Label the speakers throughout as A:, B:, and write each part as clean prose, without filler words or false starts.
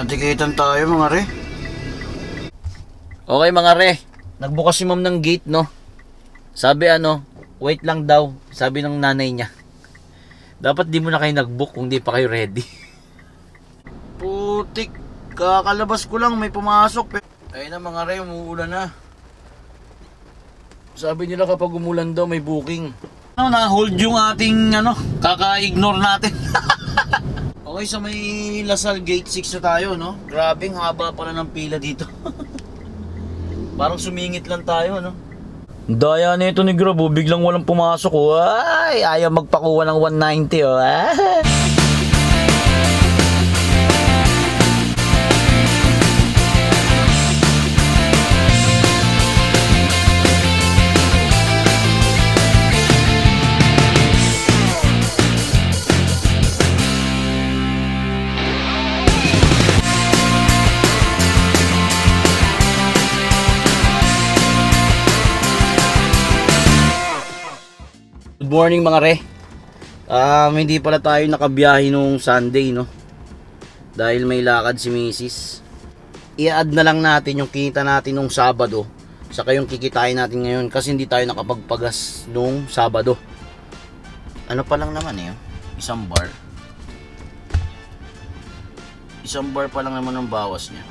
A: Natikitan tayo mga re. Okay mga re, nagbukas si ma'am ng gate, no? Sabi wait lang daw, sabi ng nanay niya. Dapat di mo na kayo nagbook kung di pa kayo ready. Putik, kakalabas ko lang, may pumasok. Ayun na mga re, umuulan na. Sabi nila kapag umulan daw may booking. Na-hold yung ating kaka-ignore natin. Okay, sa may Lasal Gate 6 na tayo, no? Grabing haba pala ng pila dito. Parang sumingit lang tayo, no? Daya na ito ni Grabo, biglang walang pumasok, oh. Ay, ayaw magpakuha ng 190, oh. Good morning mga re. Hindi pala tayo nakabiyahe nung Sunday, no? Dahil may lakad si Mrs. I-add na lang natin yung kita natin nung Sabado saka yung kikitain natin ngayon kasi hindi tayo nakapagpagas nung Sabado. Ano pa lang naman isang bar. Isang bar pa lang naman ang bawas niya.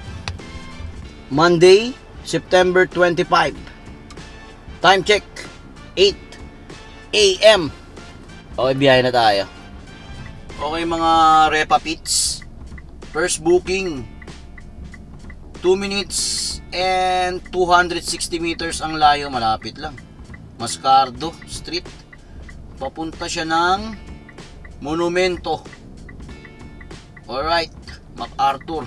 A: Monday, September 25. Time check 8 AM. Okay, biyahe na tayo. Okay mga Repa Pits, first booking 2 minutes and 260 meters ang layo, malapit lang. Mascardo Street. Papunta siya ng Monumento. Alright, MacArthur.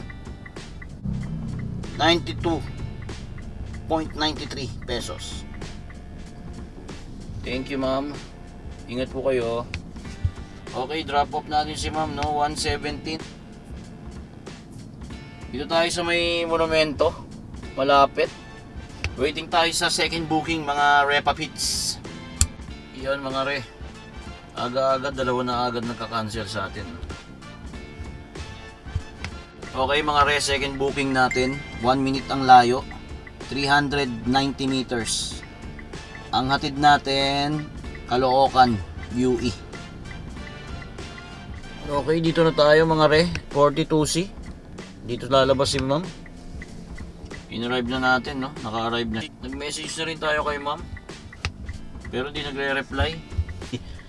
A: 92.93 pesos. Thank you ma'am. Ingat po kayo. Okay, drop off natin si ma'am, no? 117. Dito tayo sa may Monumento. Malapit. Waiting tayo sa second booking mga Repa Pits. Iyon mga re. Aga-agad, dalawa na agad nagka-cancel sa atin. Okay mga re, second booking natin. 1 minute ang layo. 390 meters. Ang hatid natin, Caloocan, UE. Okay, dito na tayo mga re, 42C. Dito lalabas si ma'am. In-arrive na natin, no? Naka-arrive na. Nag-message na rin tayo kay ma'am. Pero di nagre-reply.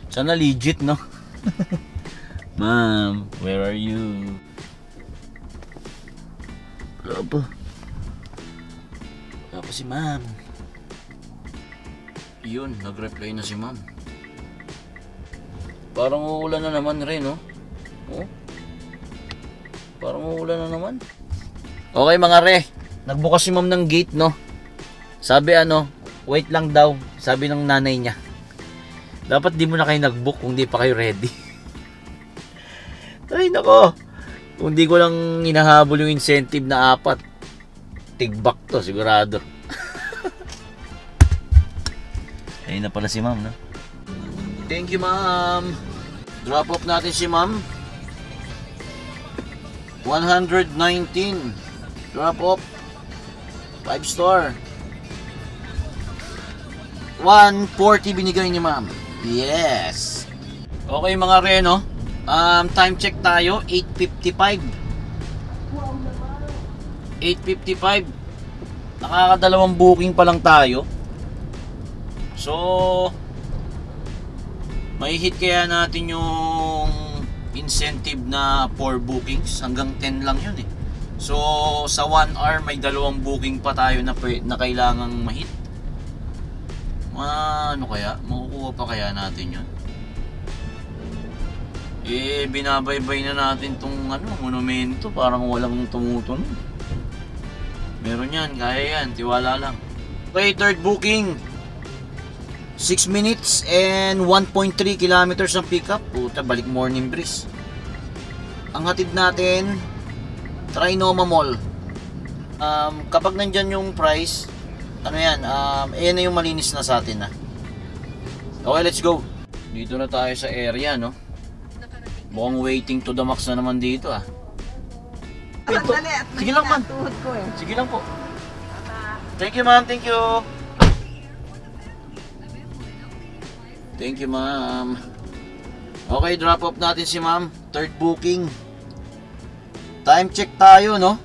A: Sana legit, no? Ma'am, where are you? Wala pa. Wala pa si ma'am. Yun, nag-reply na si ma'am. Parang uulan na naman rin, no? Oh? Parang uulan na naman. Okay mga re, nagbukas si ma'am ng gate, no? Sabi wait lang daw, sabi ng nanay niya. Dapat di mo na kayo nag-book kung di pa kayo ready. Ay nako, kung di ko lang hinahabol yung incentive na 4, tigbak to sigurado. Ayun na pala si ma'am, no? Thank you ma'am. Drop off natin si ma'am. 119. Drop off. 5 star. 140 binigay ni ma'am. Yes. Okay mga re, no? Time check tayo, 8:55. 8:55. Nakakadalawang booking pa lang tayo. So, may hit kaya natin yung incentive na 4 bookings. Hanggang 10 lang yun eh. So, sa 1 hour may dalawang booking pa tayo na kailangang ma-hit. Ano kaya? Makukuha pa kaya natin yun? Binabaybay na natin tong Monumento. Parang walang tumutunog. Meron yan, kaya yan. Tiwala lang. Okay, third booking. 6 minutes and 1.3 kilometers ang pickup. Puta, balik Morning Breeze. Ang hatid natin, Trinoma Mall. Kapag nandyan yung price, yan na yung malinis na sa atin. Okay, let's go. Dito na tayo sa area, no? Mukhang waiting to the max na naman dito, Pinto.
B: Sandali at
A: Sige lang, ma'am.
B: tuhod ko eh.
A: Sige lang po. Thank you, ma'am. Thank you. Thank you, ma'am. Okay, drop off natin si ma'am. Third booking. Time check tayo, no?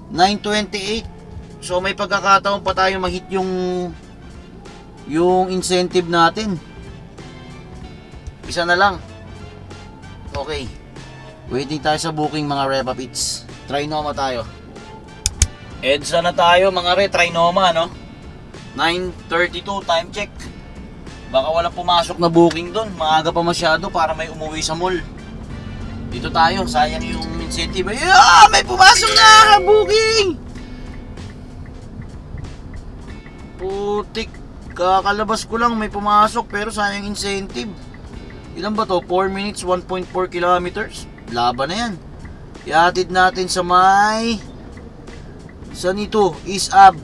A: 9:28. So may pagkakataon pa tayo ma-hit yung incentive natin. Isa na lang. Okay. Waiting tayo sa booking, mga Repa Pits. Trinoma tayo. EDSA na tayo, mga re. Trinoma, no? 9:32 time check. Baka walang pumasok na booking doon. Maaga pa masyado para may umuwi sa mall. Dito tayo, sayang yung incentive. Yeah, may pumasok na booking. Putik, kakalabas ko lang may pumasok pero sayang incentive. Ilan ba to? 4 minutes, 1.4 kilometers. Laban na yan. Ihatid natin sa may... Saan ito? ISAB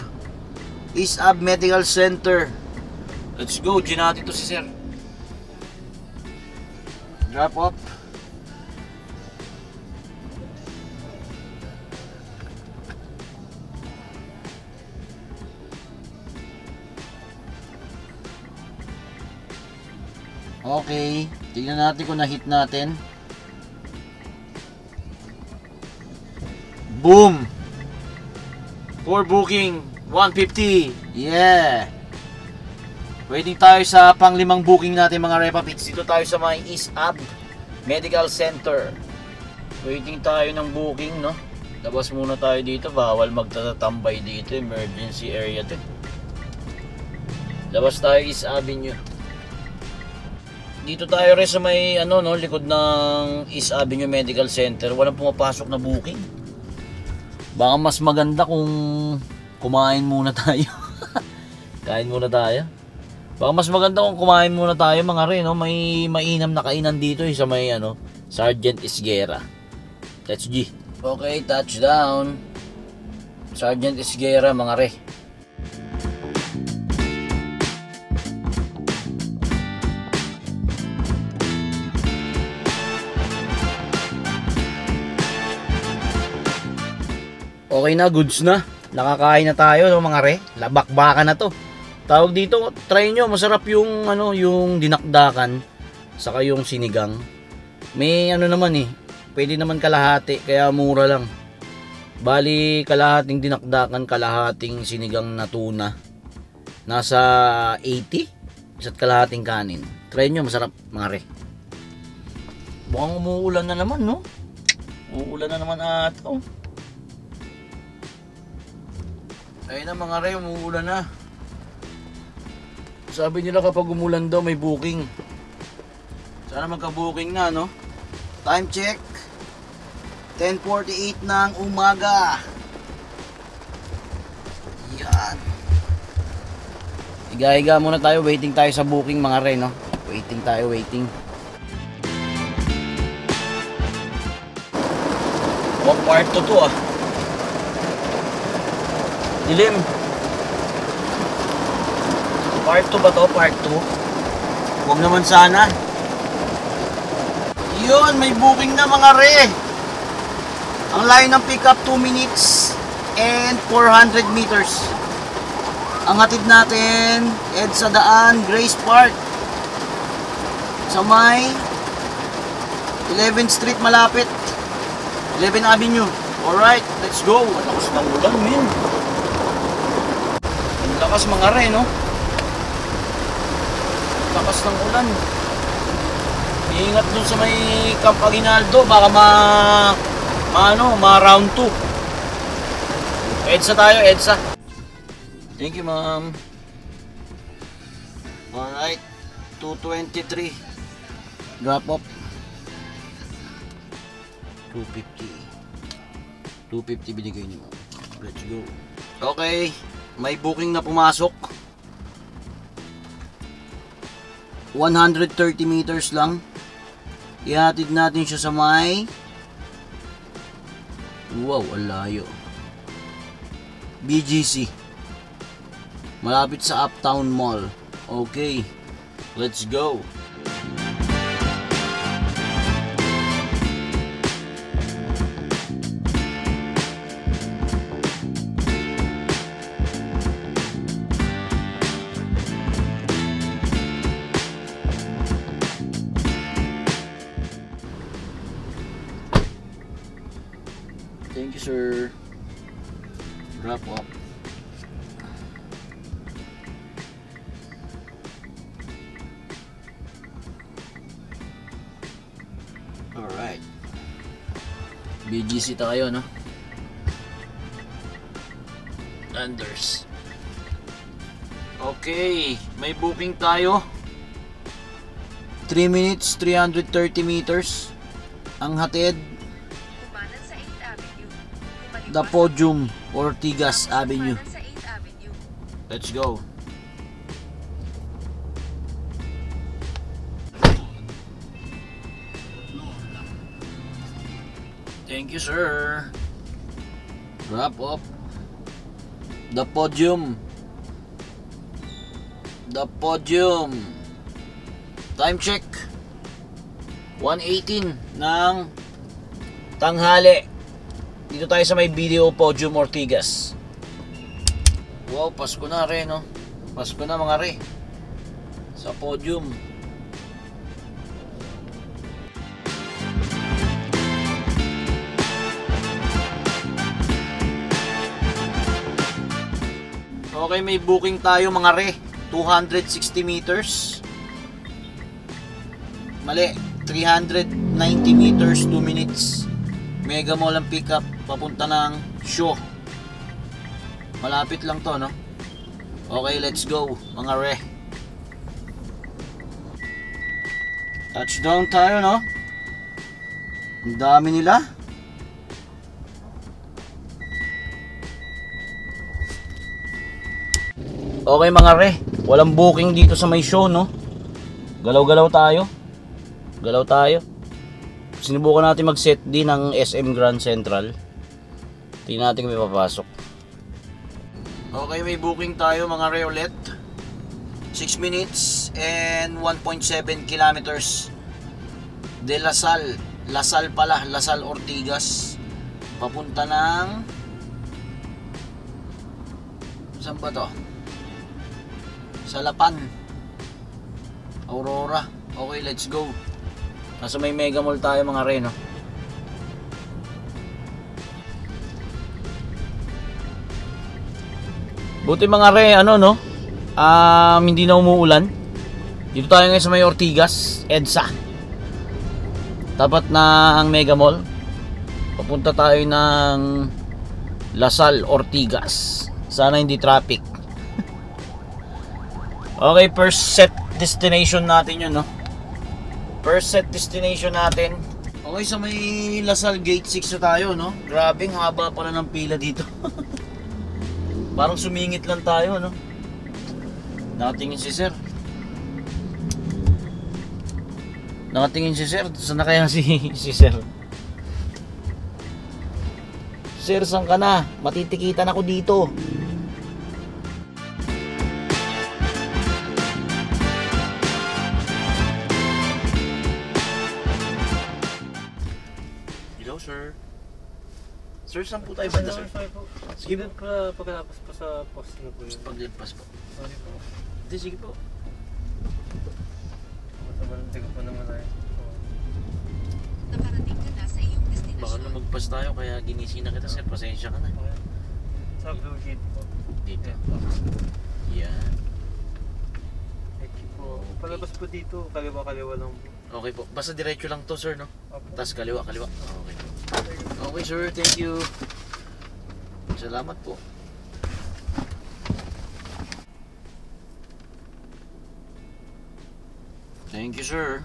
A: Medical Center. Let's go, natin to si sir. Drop off. Okay, tingnan natin kung na-hit natin. Boom! For booking, 150. Yeah! Waiting tayo sa pang-5 booking natin, mga Repa Pits. Dito tayo sa may ISAB Medical Center. Waiting tayo ng booking, no? Labas muna tayo dito. Bawal magtatambay dito. Emergency area to. Labas tayo ISAB Avenue. Dito tayo rin sa may likod ng East Avenue Medical Center. Walang pumapasok na booking. Baka mas maganda kung kumain muna tayo. Kain muna tayo. Baka mas maganda kung kumain muna tayo, mga rin, no? May mainam na kainan dito sa may Sergeant Isguera. Let's G. Okay, touchdown. Sergeant Isguera, mga re. Okay na, goods na. Nakakain na tayo, mga re. Labakbaka na to. Tawag dito, try nyo. Masarap yung yung dinakdakan saka yung sinigang. May naman pwede naman kalahati, kaya mura lang. Bali, kalahating dinakdakan, kalahating sinigang na tuna. Nasa 80. Isa't kalahating kanin. Try nyo, masarap, mga re. Mukhang umuulan na naman, no? Umuulan na naman ata, oh. Ayun na, mga re, umuulan na. Sabi nila kapag umulan daw may booking. Sana magka-booking na, no? Time check. 10:48 ng umaga. Yan. Higa-higa muna tayo. Waiting tayo sa booking, mga re, no? Waiting tayo, waiting. Oh, part 2 to, ah. Dilim. Part 2 ba to? Part 2? Huwag naman sana. Yun, may booking na, mga re. Ang layo ng pickup 2 minutes and 400 meters. Ang hatid natin, EDSA Daan, Grace Park. Sa may 11th Street malapit. 11 Avenue. Alright, let's go. Ang lakas ng ulan, men. Ang lakas, mga re, no? Lakas ng ulan. Iingat dun sa may Camp Aguinaldo, baka ma round 2. EDSA tayo, EDSA. Thank you, ma'am. Alright, 223. Drop off. 250 binigay niyo. Let's go. Okay, may booking na pumasok. 130 meters lang. Ihatid natin siya sa may... Wow, ang layo. BGC. Malapit sa Uptown Mall. Okay, let's go. sir. Drop off. Alright. BGC tayo, no? Anders. Okay, may booking tayo. 3 minutes, 330 meters. Ang hatid,
B: Kumanan sa 8th Avenue.
A: The Podium, Ortigas Avenue.
B: Kumanan sa 8th Avenue.
A: Let's go. Thank you, sir. Wrap up. The Podium. The Podium. Time check. 1:18 ng tanghali. Dito tayo sa may video Podium Ortigas. Wow, Pasko na rin, no? Pasko na mga re. Sa Podium. Okay, may booking tayo mga re. 260 meters. Mali, 390 meters, 2 minutes. Mega Mall ang pick up papunta ng show. Malapit lang to, no? Okay, let's go mga re. Touchdown tayo, no? Ang dami nila. Okay mga re, walang booking dito sa may show, no? Galaw-galaw tayo. Galaw tayo. Sinubukan natin mag-set din ng SM Grand Central. Tingnan natin kung may papasok. Okay, may booking tayo mga re ulit. 6 minutes and 1.7 kilometers. De La Salle. La Salle pala, La Salle Ortigas. Papunta ng... Saan ba to? Salapan, Aurora. Okay, let's go. Nasa may Mega Mall tayo mga re, no? Buti mga re, ano, no? Hindi na umuulan. Dito tayo ngayon sa may Ortigas, EDSA. Tapat na ang Mega Mall. Papunta tayo ng La Salle Ortigas. Sana hindi traffic. Okay, first set destination natin yun, no? First set destination natin. Okay, sa may La Salle Gate 6 na tayo, no? Grabe, haba pala ng pila dito. Parang sumingit lang tayo, no? Nakatingin si sir. Nakatingin si sir. Saan na kaya si sir? Sir, saan ka na? Matitikitan ako dito. Sir. Sir, saan po tayo banda, sir?
C: Sige po, pagkalapos po sa post na po yun.
A: Paglipas po.
C: Sorry po.
A: Hindi, sige po.
C: Matabalante ko po naman tayo.
B: Nakarating ka na sa iyong destinasyon.
A: Baka lumagpas tayo, kaya ginising na kita, sir. Pasensya ka na.
C: Sa Blue Gate po.
A: Dito. Yan.
C: Thank you po. Palabas po dito, kaliwa lang po.
A: Okay po. Basta diretso lang to, sir, no?
C: Opo.
A: Tapos kaliwa. Okay. Okay, sir. Thank you. Salamat po. Thank you, sir.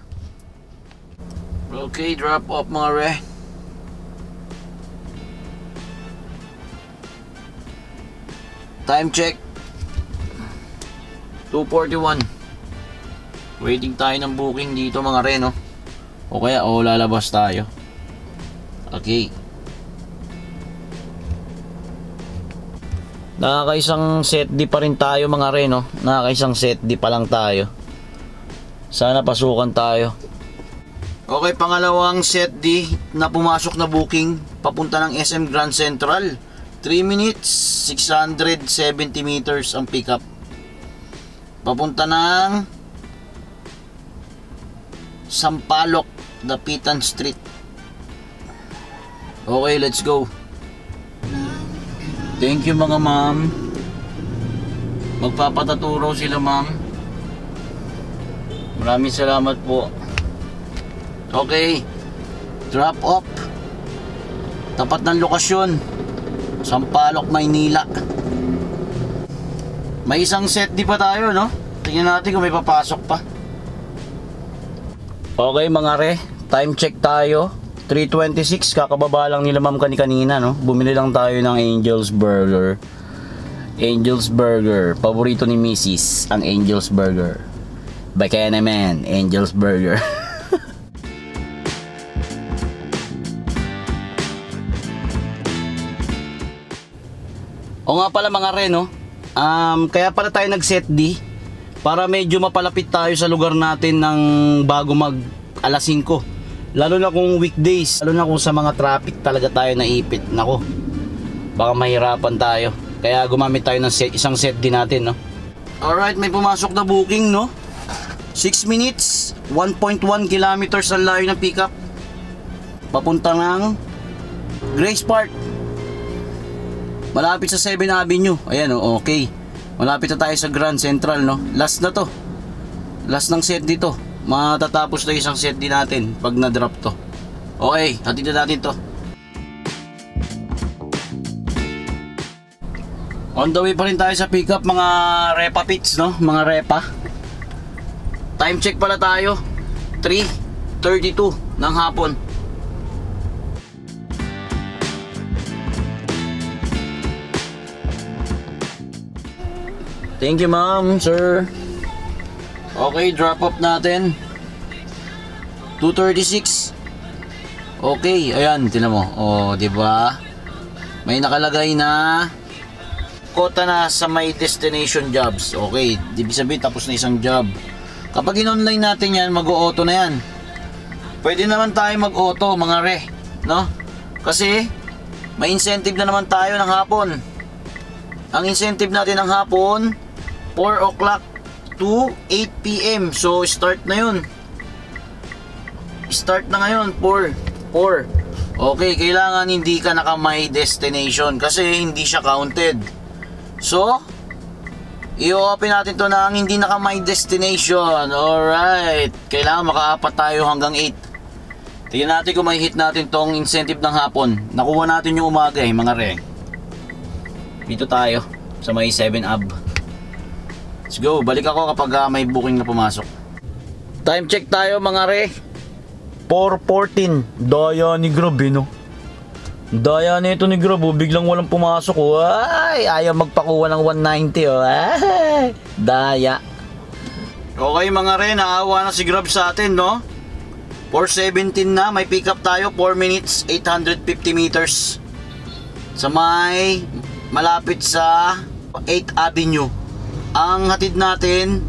A: Okay, drop off mga re. Time check. 2:41. Waiting tayo ng booking dito mga re, no? O kaya, lalabas tayo. Okay. Nakakaisang set D pa rin tayo mga re, no? Nakakaisang set D pa lang tayo. Sana pasukan tayo. Okay, pangalawang set D na pumasok na booking papunta ng SM Grand Central. 3 minutes, 670 meters ang pickup. Papunta ng Sampaloc, Dapitan Street. Okay, let's go. Thank you mga ma'am. Magpapataturo sila ma'am. Maraming salamat po. Okay. Drop off. Tapat ng lokasyon. Sampaloc, Maynila. May isang set di pa tayo, no? Tingnan natin kung may papasok pa. Okay mga re, time check tayo. 3:26, kakababa lang nila ma'am kanina, no? Bumili lang tayo ng Angel's Burger. Angel's Burger, paborito ni Mrs. ang Angel's Burger. Kaya naman, Angel's Burger. O nga pala mga re, no? Kaya pala tayo nag-set D para medyo mapalapit tayo sa lugar natin ng bago mag alas 5. Lalo na kung weekdays, lalo na kung sa mga traffic talaga tayo naipit. Nako, baka mahirapan tayo. Kaya gumamit tayo ng isang set din natin, no? Alright, may pumasok na booking, no? 6 minutes, 1.1 kilometers ang layo ng pickup. Papunta ng Grace Park. Malapit sa 7 Avenue. Ayan, oh, okay. Malapit na tayo sa Grand Central, no? Last na to. Last ng set dito. Matatapos na isang set din natin pag na-drop to. Okay, hatid na natin to. On the way pa rin tayo sa pickup mga repa pits, no? Mga repa. Time check pala tayo. 3:32 ng hapon. Thank you ma'am, sir. Okay, drop off natin. 2:36. Okay, ayan, tinan mo. Oh, 'di ba? May nakalagay na kota na sa my destination jobs. Okay, ibig sabihin tapos na isang job. Kapag in-online natin 'yan, mag-o-auto na 'yan. Pwede naman tayo mag-auto, mga re, no? Kasi may incentive na naman tayo ng hapon. Ang incentive natin ng hapon 4 o'clock to 8 PM. So start na yun. Start na ngayon 4. Okay, kailangan hindi ka naka my destination kasi hindi siya counted. So i-open natin to ng hindi naka my destination. Alright, kailangan maka-apat tayo hanggang 8. Tingnan natin kung may hit natin tong incentive ng hapon. Nakuha natin yung umaga mga re. Dito tayo sa may 7 Ab. Let's go, balik ako kapag may booking na pumasok. Time check tayo mga re. 4:14. Daya ni Grab, no? Daya nito ni Grab, biglang walang pumasok. Ay, ayaw magpakuha ng 190, oh. Ay, daya. Okay mga re, naawa na si Grab sa atin, no? 4:17 na, may pick up tayo. 4 minutes, 850 meters. Sa may malapit sa 8th Avenue. Ang hatid natin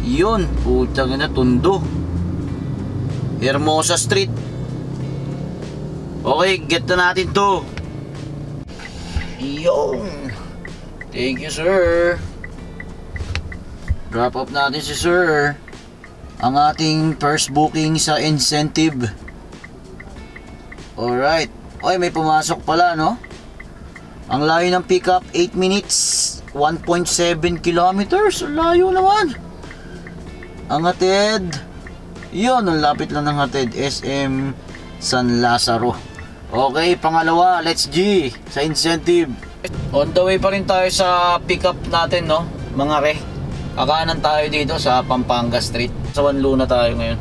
A: yun, putang ina, Tondo, Hermosa Street. Okay, get na natin to. Yun. Thank you sir. Drop off natin si sir. Ang ating first booking sa incentive. Alright. Oy, may pumasok pala, no? Ang layo ng pickup, 8 minutes, 1.7 kilometers. Layo naman. Ang hatid, yun, ang lapit lang ng hatid, SM San Lazaro. Okay, pangalawa, let's G sa incentive. On the way pa rin tayo sa pickup natin, no? Mga re, kakanan tayo dito sa Pampanga Street. Sa Wanluna tayo ngayon.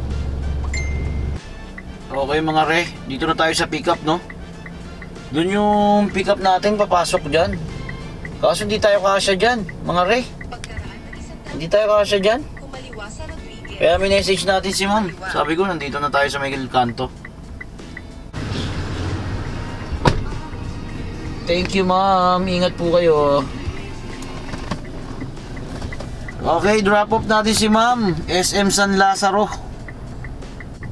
A: Okay mga re, dito na tayo sa pickup, no? Doon yung pickup natin papasok dyan. Kaso hindi tayo kasya dyan, mga re. Hindi tayo kasya dyan. Kaya minessage natin si ma'am. Sabi ko, nandito na tayo sa Miguel Canto. Thank you ma'am, ingat po kayo. Okay, drop off natin si ma'am. SM San Lazaro.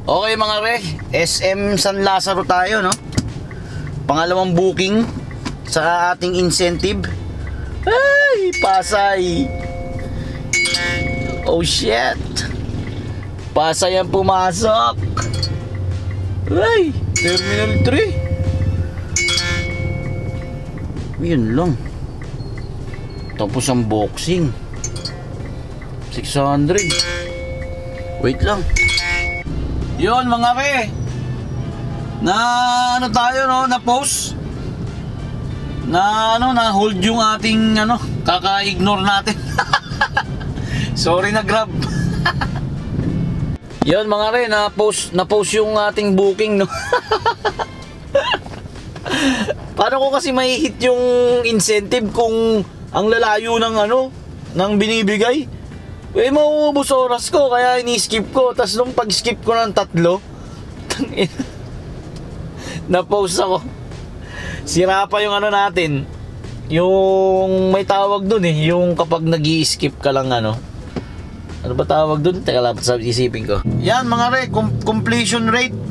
A: Okay mga re, SM San Lazaro tayo, no? Pangalawang booking sa ating incentive. Ay, Pasay. Oh shit. Pasay ang pumasok. Ay, Terminal 3. Yun lang. Tapos ang boxing 600. Wait lang. Yun mga re, na ano tayo no, na post na ano, na hold yung ating ano, kaka-ignore natin. Sorry na Grab. Yun mga re, na post yung ating booking no. Paano ko kasi mai-hit yung incentive kung ang lalayo ng ano, ng binibigay? Eh, mauubos oras ko, kaya ini-skip ko. Tapos nung pag-skip ko ng 3, na-post ako. Sira pa yung ano natin. Yung may tawag dun eh, yung kapag nag-i-skip ka lang ano. Ano ba tawag dun? Teka lang, isipin ko. Yan mga re, completion rate.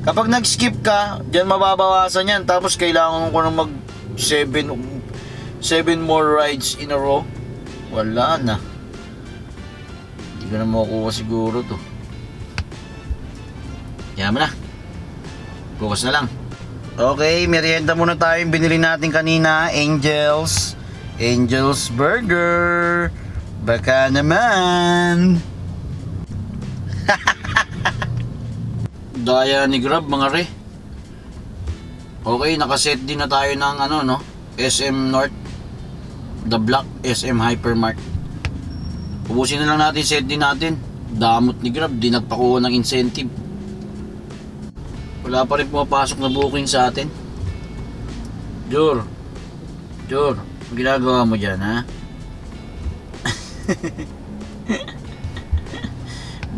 A: Kapag nag-skip ka, dyan mababawasan yan. Tapos kailangan ko na mag 7 more rides in a row. Wala na. Hindi ko na makukuha siguro to. Kaya mo na. Focus na lang. Okay, merienda muna tayo. Binili natin kanina, Angel's Burger. Baka naman. Daya ni Grab mga re. Okay, nakaset din na tayo ng ano no, SM North, The Block, SM Hypermart. Ubusin na lang natin, set din natin. Damot ni Grab, di nagpakuha ng incentive. Wala pa rin pumapasok na booking sa atin. Jor, ang ginagawa mo dyan ha?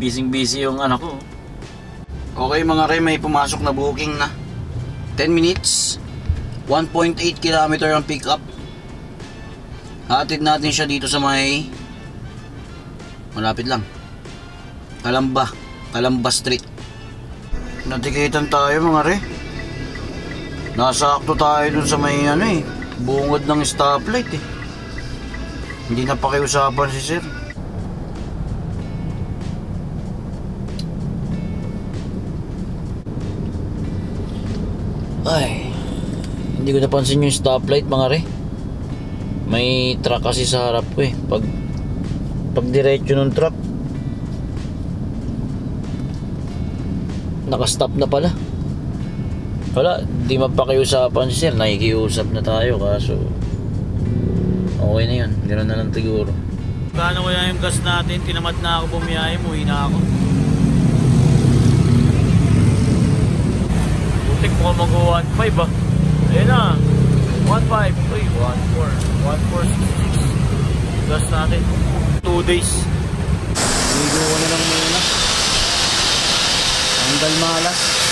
A: Busy yung anak ko. Okay mga re, may pumasok na booking na 10 minutes 1.8 km ang pick up. Hatid natin siya dito sa may malapit lang, Calamba Street. Natikitan tayo mga re. Nasakto tayo dun sa may ano eh, bungod ng stoplight eh. Hindi na pakiusapan si sir. Ay, hindi ko napansin yung stoplight mga re. May truck kasi sa harap ko eh. Pag diretso ng truck, nakastop na pala. Wala, di mapakiusapan si sir. Nakikiusap na tayo kaso okay na yun, ganoon na lang siguro. Gaano kaya yung gas natin? Tinamad na ako bumiyahe, muwi na ako. Butik mo mag-1.5 ah. Ayun na, 1.5. Uy, 1.4 1.466 gas natin 2 days. Ligo ko na lang muna. Tanggal malas.